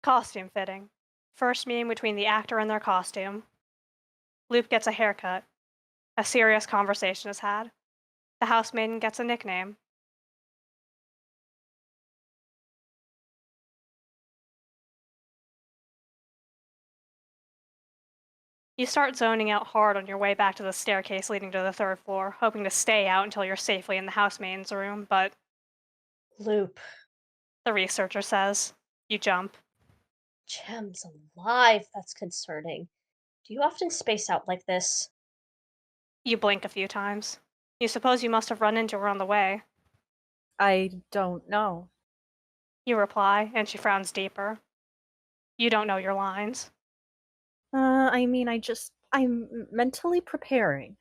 Costume fitting. First meeting between the actor and their costume. Luke gets a haircut. A serious conversation is had. The housemaiden gets a nickname. You start zoning out hard on your way back to the staircase leading to the third floor, hoping to stay out until you're safely in the housemaiden's room, but Loop. the researcher says. You jump. Gems alive. That's concerning. Do you often space out like this? You blink a few times. You suppose you must have run into her on the way. I don't know. You reply, and she frowns deeper. You don't know your lines. I'm mentally preparing.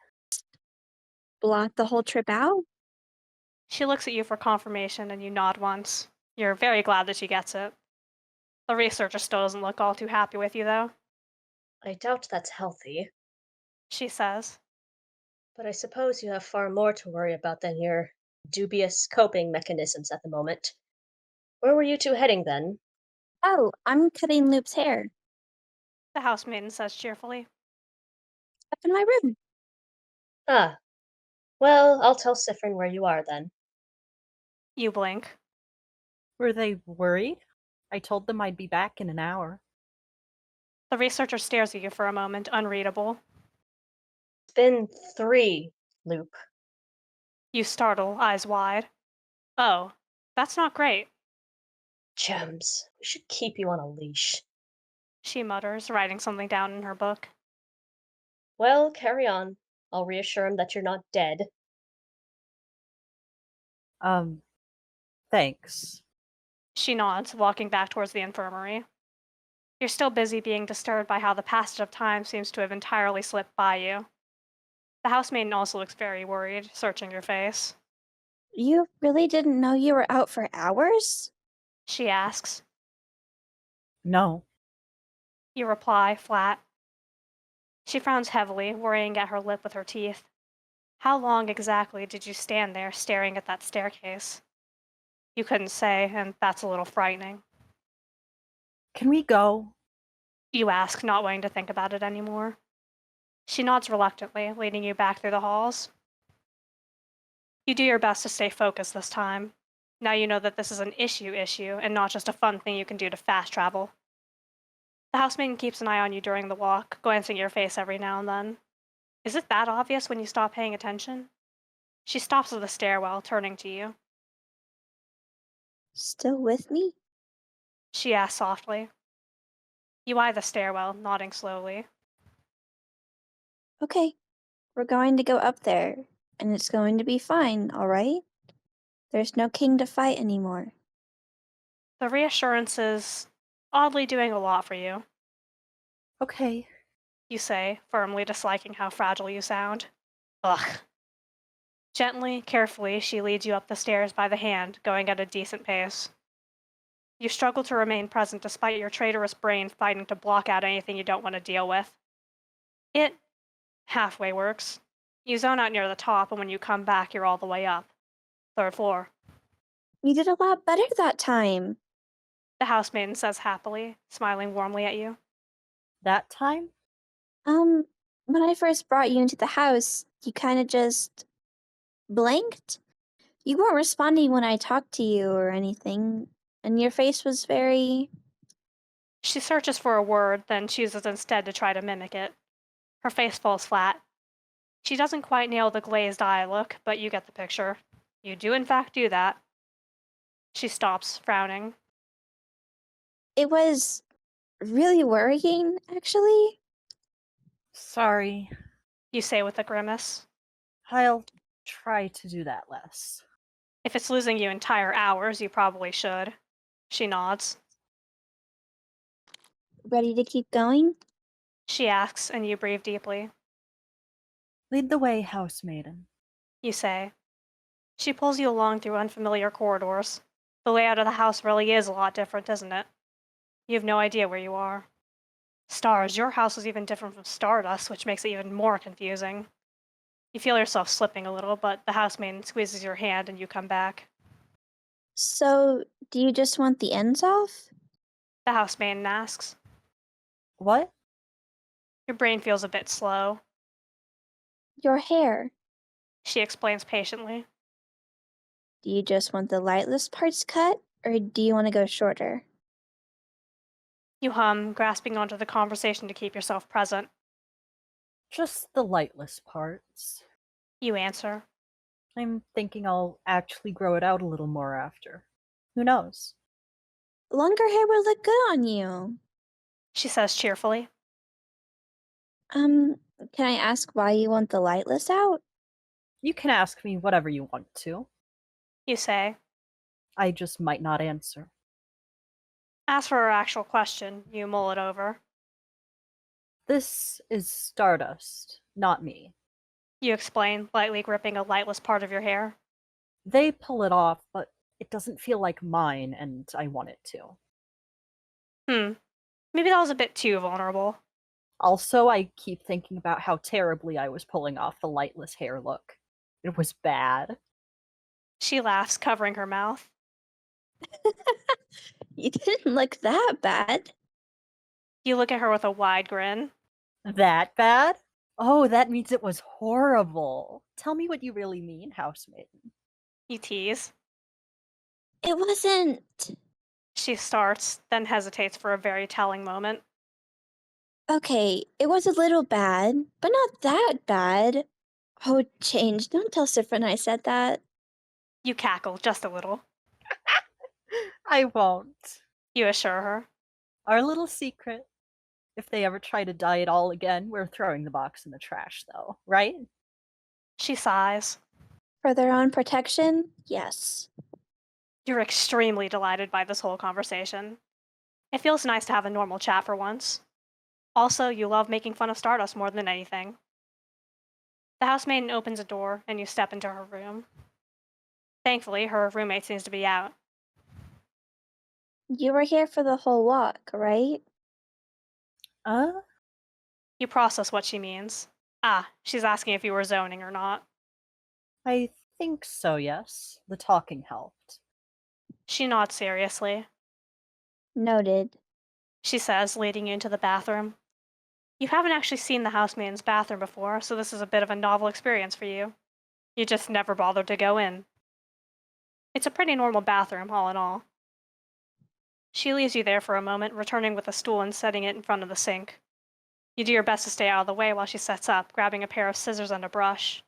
Blot the whole trip out? She looks at you for confirmation, and you nod once. You're very glad that she gets it. The researcher still doesn't look all too happy with you, though. I doubt that's healthy, She says. but I suppose you have far more to worry about than your dubious coping mechanisms at the moment. Where were you two heading then? Oh, I'm cutting Loop's hair. The housemaiden says cheerfully. Up in my room. Ah, well, I'll tell Siffrin where you are then. You blink. Were they worried? I told them I'd be back in an hour. The researcher stares at you for a moment, unreadable. It's been 3, Loop. You startle, eyes wide. Oh, that's not great, Gems, we should keep you on a leash. she mutters, writing something down in her book. Well, carry on. I'll reassure him that you're not dead. Um, thanks. She nods, walking back towards the infirmary. You're still busy being disturbed by how the passage of time seems to have entirely slipped by you. The housemaiden also looks very worried, searching your face. You really didn't know you were out for hours? She asks. No. You reply, flat. She frowns heavily, worrying at her lip with her teeth. How long exactly did you stand there staring at that staircase? You couldn't say, and that's a little frightening. Can we go? You ask, not wanting to think about it anymore. She nods reluctantly, leading you back through the halls. You do your best to stay focused this time. Now you know that this is an issue and not just a fun thing you can do to fast travel. The housemaiden keeps an eye on you during the walk, glancing at your face every now and then. Is it that obvious when you stop paying attention? She stops at the stairwell, turning to you. Still with me? She asks softly. You eye the stairwell, nodding slowly. Okay, we're going to go up there, and it's going to be fine, alright? There's no king to fight anymore. The reassurance is oddly doing a lot for you, Okay. you say, firmly disliking how fragile you sound. Ugh. Gently, carefully, she leads you up the stairs by the hand, going at a decent pace. You struggle to remain present despite your traitorous brain fighting to block out anything you don't want to deal with. It halfway works. You zone out near the top, and when you come back, you're all the way up. Third floor. You did a lot better that time. The housemaiden says happily, smiling warmly at you. That time? Um, when I first brought you into the house, you kinda just blanked. You weren't responding when I talked to you or anything, and your face was very. She searches for a word, then chooses instead to try to mimic it. Her face falls flat. She doesn't quite nail the glazed eye look, but you get the picture. You do, in fact, do that. She stops, frowning. It was really worrying, actually. Sorry. You say with a grimace. I'll try to do that less. If it's losing you entire hours, you probably should. She nods. Ready to keep going? She asks, and you breathe deeply. Lead the way, housemaiden. You say. She pulls you along through unfamiliar corridors. The layout of the house really is a lot different, isn't it? You have no idea where you are. Stars, your house is even different from Stardust, which makes it even more confusing. You feel yourself slipping a little, but the housemaiden squeezes your hand and you come back. So, do you just want the ends off? The housemaiden asks. What? Your brain feels a bit slow. Your hair. She explains patiently. Do you just want the lightless parts cut, or do you want to go shorter? You hum, grasping onto the conversation to keep yourself present. Just the lightless parts. You answer. I'm thinking I'll actually grow it out a little more after. Who knows? Longer hair would look good on you. She says cheerfully. Can I ask why you want the lightless out? You can ask me whatever you want to. You say. I just might not answer. As for her actual question, you mull it over. This is Stardust, not me. You explain, lightly gripping a lightless part of your hair. They pull it off, but it doesn't feel like mine, and I want it to. Maybe that was a bit too vulnerable. Also, I keep thinking about how terribly I was pulling off the lightless hair look. It was bad. She laughs, covering her mouth. You didn't look that bad. You look at her with a wide grin. That bad? Oh, that means it was horrible. Tell me what you really mean, housemaiden. You tease. It wasn't. She starts, then hesitates for a very telling moment. Okay, it was a little bad, but not that bad. Oh, change. Don't tell Siffrin I said that. You cackle, just a little. I won't. You assure her. Our little secret. If they ever try to dye it all again, we're throwing the box in the trash, though, right? She sighs. For their own protection, yes. You're extremely delighted by this whole conversation. It feels nice to have a normal chat for once. Also, you love making fun of Stardust more than anything. The housemaiden opens a door, and you step into her room. Thankfully, her roommate seems to be out. You were here for the whole walk, right? You process what she means. Ah, she's asking if you were zoning or not. I think so, yes. The talking helped. She nods seriously. Noted. She says, leading you into the bathroom. You haven't actually seen the housemaiden's bathroom before, so this is a bit of a novel experience for you. You just never bothered to go in. It's a pretty normal bathroom, all in all. She leaves you there for a moment, returning with a stool and setting it in front of the sink. You do your best to stay out of the way while she sets up, grabbing a pair of scissors and a brush.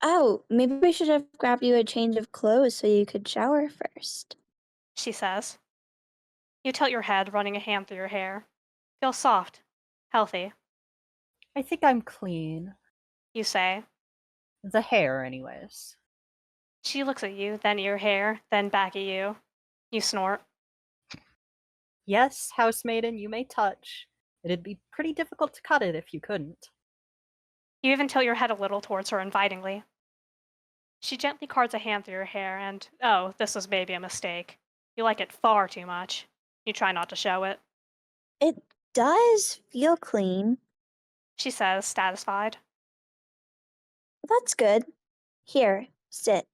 Oh, maybe we should have grabbed you a change of clothes so you could shower first. She says. You tilt your head, running a hand through your hair. Feels soft. Healthy. I think I'm clean. You say. The hair, anyways. She looks at you, then at your hair, then back at you. You snort. Yes, housemaiden, you may touch. It'd be pretty difficult to cut it if you couldn't. You even tilt your head a little towards her invitingly. She gently cards a hand through your hair, and, oh, this was maybe a mistake. You like it far too much. You try not to show it. It does feel clean. She says, satisfied. That's good. Here, sit.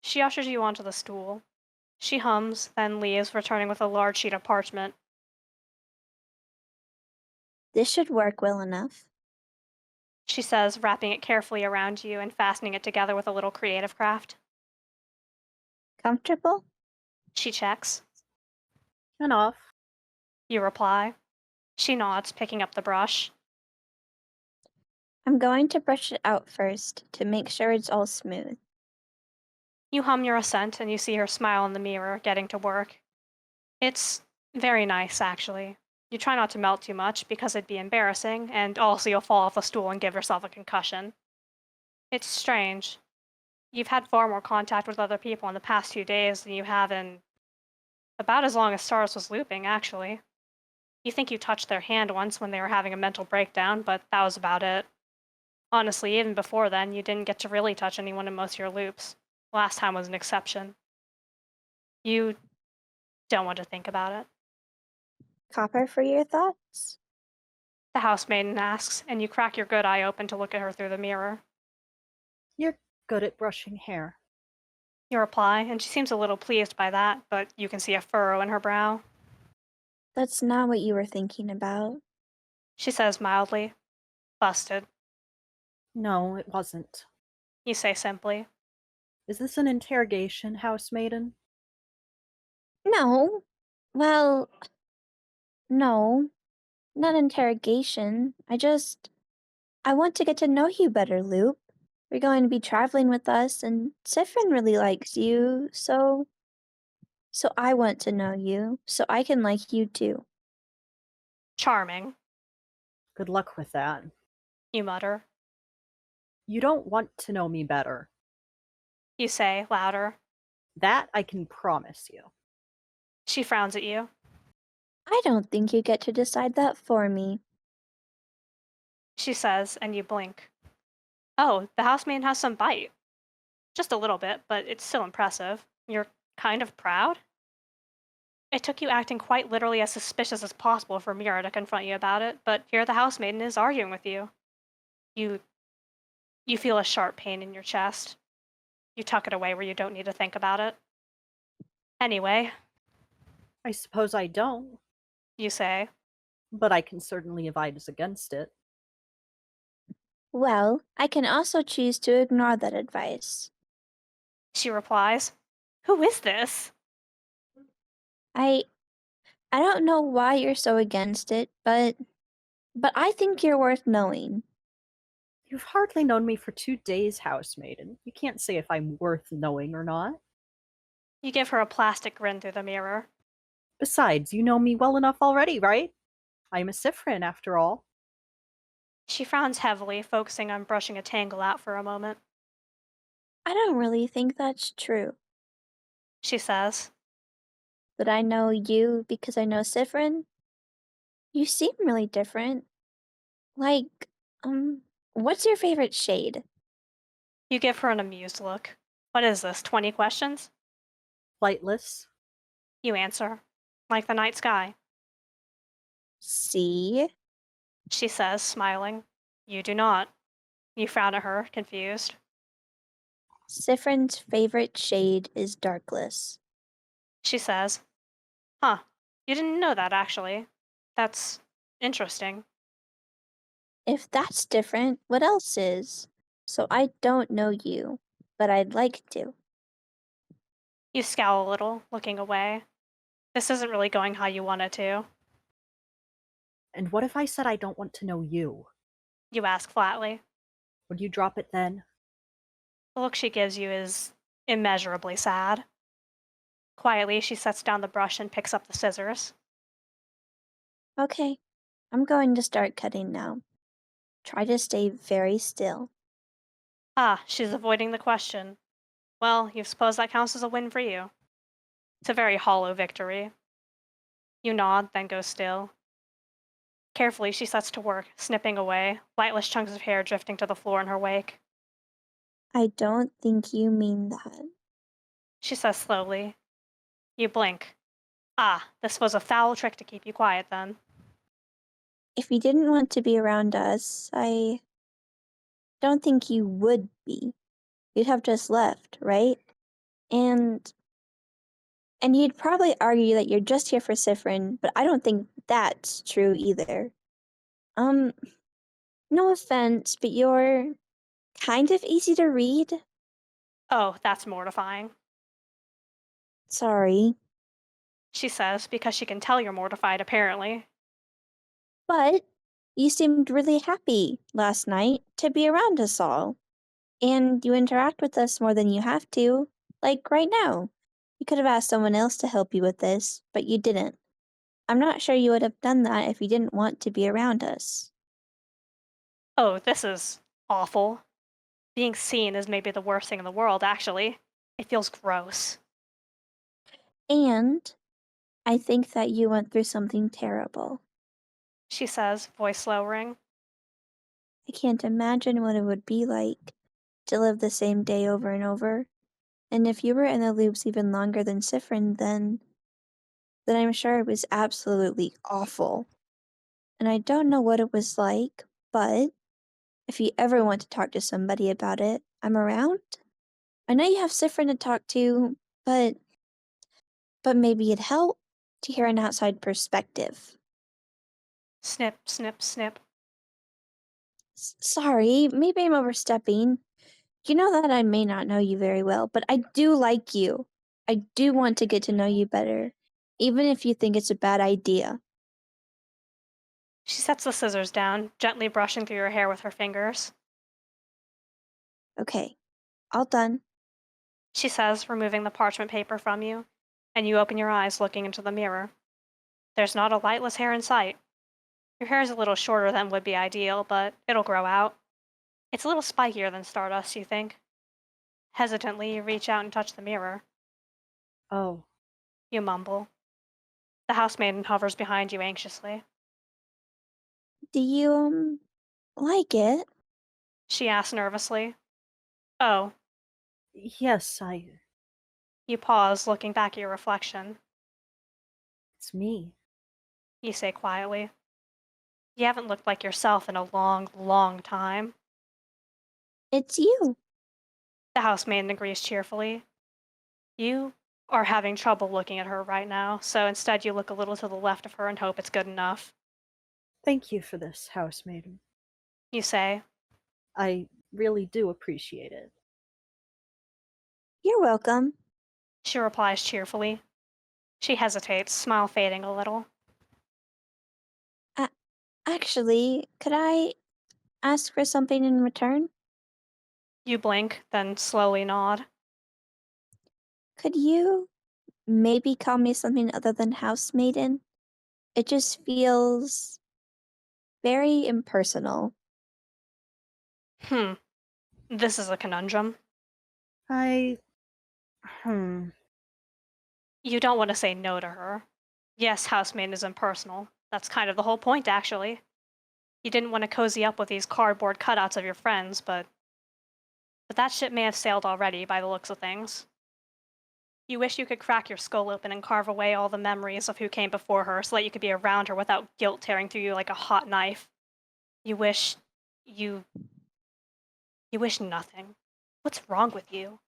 She ushers you onto the stool. She hums, then leaves, returning with a large sheet of parchment. This should work well enough. She says, wrapping it carefully around you and fastening it together with a little creative craft. Comfortable? She checks. Enough. You reply. She nods, picking up the brush. I'm going to brush it out first to make sure it's all smooth. You hum your assent, and you see her smile in the mirror, getting to work. It's very nice, actually. You try not to melt too much because it'd be embarrassing, and also you'll fall off the stool and give yourself a concussion. It's strange. You've had far more contact with other people in the past 2 days than you have in about as long as Stars was looping, actually. You think you touched their hand once when they were having a mental breakdown, but that was about it. Honestly, even before then, you didn't get to really touch anyone in most of your loops. Last time was an exception. You don't want to think about it. Copper for your thoughts? The housemaiden asks, and you crack your good eye open to look at her through the mirror. You're good at brushing hair. You reply, and she seems a little pleased by that, but you can see a furrow in her brow. That's not what you were thinking about. She says mildly. Busted, No, it wasn't. you say simply. Is this an interrogation, Housemaiden? No. Well, no. Not interrogation. I want to get to know you better, Loop. You're going to be traveling with us, and Siffrin really likes you, so I want to know you, so I can like you too. Charming, Good luck with that. you mutter. You don't want to know me better. You say, louder. That I can promise you. She frowns at you. I don't think you get to decide that for me. She says, and you blink. Oh, the housemaiden has some bite. Just a little bit, but it's still impressive. You're kind of proud? It took you acting quite literally as suspicious as possible for Mira to confront you about it, but here the housemaiden is arguing with you. You feel a sharp pain in your chest. You tuck it away where you don't need to think about it. Anyway, I suppose I don't, you say. but I can certainly advise against it. Well, I can also choose to ignore that advice. She replies. Who is this? I I don't know why you're so against it, but I think you're worth knowing. You've hardly known me for 2 days, Housemaiden. You can't say if I'm worth knowing or not. You give her a plastic grin through the mirror. Besides, you know me well enough already, right? I'm a Siffrin, after all. She frowns heavily, focusing on brushing a tangle out for a moment. I don't really think that's true. She says. But I know you because I know Siffrin. You seem really different. Like, what's your favorite shade? You give her an amused look. What is this, 20 questions? Flightless. You answer. Like the night sky, See? she says, smiling. You do not. You frown at her, confused. Siffrin's favorite shade is darkless. She says, Huh, you didn't know that, actually. That's interesting. If that's different, what else is? So I don't know you, but I'd like to. You scowl a little, looking away. This isn't really going how you want it to. And what if I said I don't want to know you? You ask flatly. Would you drop it then? The look she gives you is immeasurably sad. Quietly, she sets down the brush and picks up the scissors. Okay, I'm going to start cutting now. Try to stay very still. Ah, she's avoiding the question. Well, you suppose that counts as a win for you. It's a very hollow victory. You nod, then go still. Carefully, she sets to work, snipping away, lightless chunks of hair drifting to the floor in her wake. I don't think you mean that. She says slowly. You blink. Ah, this was a foul trick to keep you quiet then. If you didn't want to be around us, I don't think you would be. You'd have just left, right? And you'd probably argue that you're just here for Siffrin, but I don't think that's true either. Um, no offense, but you're kind of easy to read. Oh, that's mortifying, Sorry. she says, because she can tell you're mortified, apparently. But you seemed really happy last night to be around us all. And you interact with us more than you have to, like right now. You could have asked someone else to help you with this, but you didn't. I'm not sure you would have done that if you didn't want to be around us. Oh, this is awful. Being seen is maybe the worst thing in the world, actually. It feels gross. And I think that you went through something terrible. She says, voice lowering. I can't imagine what it would be like to live the same day over and over. And if you were in the loops even longer than Siffrin, then I'm sure it was absolutely awful. And I don't know what it was like, but if you ever want to talk to somebody about it, I'm around. I know you have Siffrin to talk to, but maybe it'd help. to hear an outside perspective. Snip, snip, snip. Sorry, maybe I'm overstepping. You know that I may not know you very well, but I do like you. I do want to get to know you better, even if you think it's a bad idea. She sets the scissors down, gently brushing through your hair with her fingers. Okay, all done. She says, removing the parchment paper from you, and you open your eyes looking into the mirror. There's not a lightless hair in sight. Your hair is a little shorter than would be ideal, but it'll grow out. It's a little spikier than Stardust, you think. Hesitantly, you reach out and touch the mirror. Oh, You mumble. The housemaiden hovers behind you anxiously. Do you, like it? She asks nervously. Oh. yes, You pause, looking back at your reflection. it's me. You say quietly. You haven't looked like yourself in a long, long time. It's you. The housemaiden agrees cheerfully. You are having trouble looking at her right now, so instead you look a little to the left of her and hope it's good enough. Thank you for this, housemaiden. You say. I really do appreciate it. You're welcome. She replies cheerfully. She hesitates, smile fading a little. Actually, could I ask for something in return? You blink, then slowly nod. Could you maybe call me something other than housemaiden? It just feels very impersonal. This is a conundrum. I. You don't want to say no to her. Yes, housemaiden is impersonal. That's kind of the whole point, actually. You didn't want to cozy up with these cardboard cutouts of your friends, but that ship may have sailed already by the looks of things. You wish you could crack your skull open and carve away all the memories of who came before her so that you could be around her without guilt tearing through you like a hot knife. You wish you wish nothing. What's wrong with you?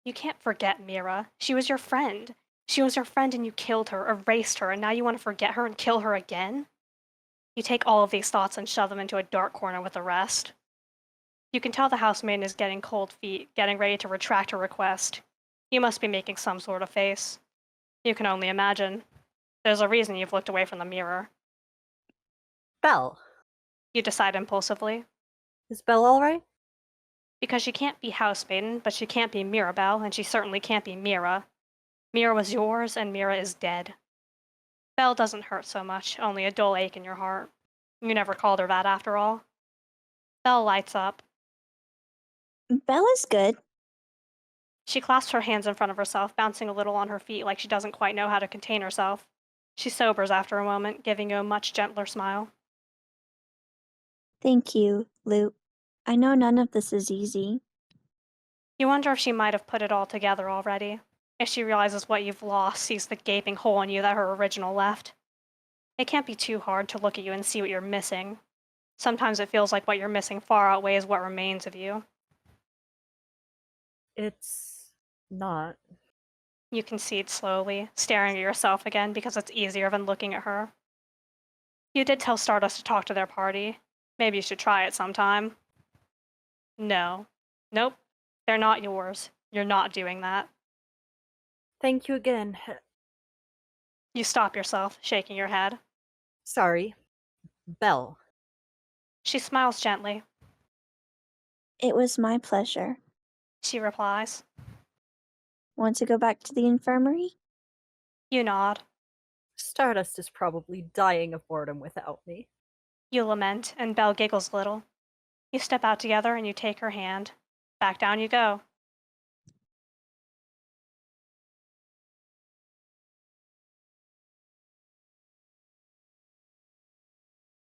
You can't forget Mira. She was your friend. She was your friend and you killed her, erased her, and now you want to forget her and kill her again? You take all of these thoughts and shove them into a dark corner with the rest. You can tell the housemaiden is getting cold feet, getting ready to retract her request. You must be making some sort of face. You can only imagine. There's a reason you've looked away from the mirror. Belle. You decide impulsively. Is Belle alright? Because she can't be housemaiden, but she can't be Mirabelle, and she certainly can't be Mira. Mira was yours, and Mira is dead. Belle doesn't hurt so much, only a dull ache in your heart. You never called her that after all. Belle lights up. Bella's good. She clasps her hands in front of herself, bouncing a little on her feet like she doesn't quite know how to contain herself. She sobers after a moment, giving you a much gentler smile. Thank you, Luke. I know none of this is easy. You wonder if she might have put it all together already. If she realizes what you've lost, sees the gaping hole in you that her original left. It can't be too hard to look at you and see what you're missing. Sometimes it feels like what you're missing far outweighs what remains of you. It's not. You concede slowly, staring at yourself again because it's easier than looking at her. You did tell Stardust to talk to their party. Maybe you should try it sometime. No. Nope. They're not yours. You're not doing that. Thank you again. You stop yourself, shaking your head. Sorry. Belle. She smiles gently. It was my pleasure. She replies. Want to go back to the infirmary? You nod. Stardust is probably dying of boredom without me. You lament, and Belle giggles a little. You step out together and you take her hand. Back down you go.